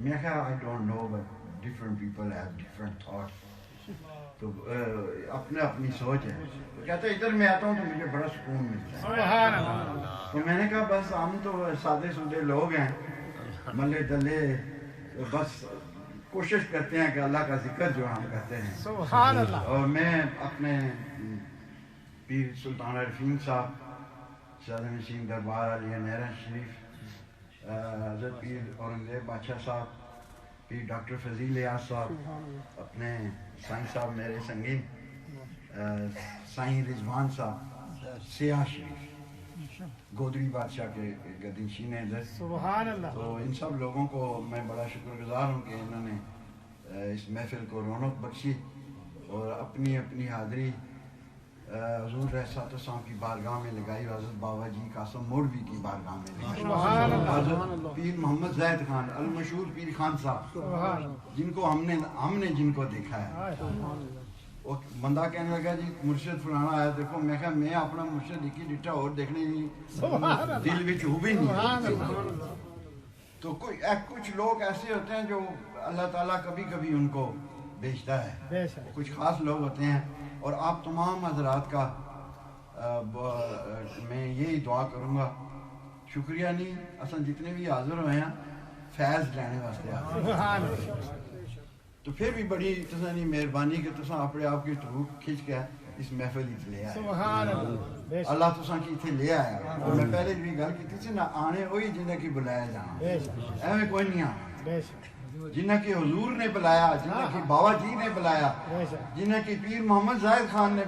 میں کہا I don't know but different people have different thoughts. تو اپنے اپنی سوچ ہے. تو کہتے ہیں ادھر میں آتا ہوں تو مجھے بڑا سکون ملتا ہے. سبحان اللہ. تو میں نے کہا بس ہم تو سادے سودے لوگ ہیں, ملے دلے, بس کوشش کرتے ہیں کہ اللہ کا ذکر جو ہم کرتے ہیں. سبحان اللہ. اور میں اپنے پیر سلطان العارفین صاحب, سالانہ نشین دربار علیہ شریف, حضرت پیر اورینگزیب بادشاہ صاحب, پیر ڈاکٹر فضیل عیاض صاحب, اپنے سائن صاحب میرے سنگین, سائن رضوان صاحب, سیاہ شریف گودری بادشاہ کے گدنشین ہیں ادھر. سبحان اللہ. تو ان سب لوگوں کو میں بڑا شکر گزار ہوں کہ انہوں نے اس محفل کو رونق بخشی اور اپنی اپنی حاضری حضور رحمت السلام کی بارگاہ میں لگائی, حضرت بابا جی قاسم موڑوی کی بارگاہ میں لگائی, حضرت پیر محمد زید خان المشہور پیر خان صاحب, جن کو ہم نے جن کو دیکھا ہے. وہ بندہ کہنے لگا جی مرشد فلانا آیا دیکھو, میں کہا میں اپنا مرشد ایک ہی ڈٹا اور دیکھنے دل وچ ہو بھی نہیں. تو کچھ لوگ ایسے ہوتے ہیں جو اللہ تعالیٰ کبھی کبھی ان کو بھیجتا ہے, کچھ خاص لوگ ہوتے ہیں. اور آپ تمام حضرات کا میں یہی دعا کروں گا, شکریہ نہیں اصل جتنے بھی حاضر ہوئے ہیں فیض لینے واسطے آتے, تو پھر بھی بڑی تسانی مہربانی کہ تساں اپنے آپ کی ٹروک کھچ کے اس محفل ہی لے آئے. اللہ تساں کی اتنے لے آیا. اور میں پہلے بھی گل کی تھی نہ آنے وہی جنہیں کی بلایا جانا, ایویں کوئی نہیں آنا. جنہیں کی حضور نے بلایا, جنہیں کی بابا جی نے بلایا, جنہیں کی پیر محمد زاہد خان نے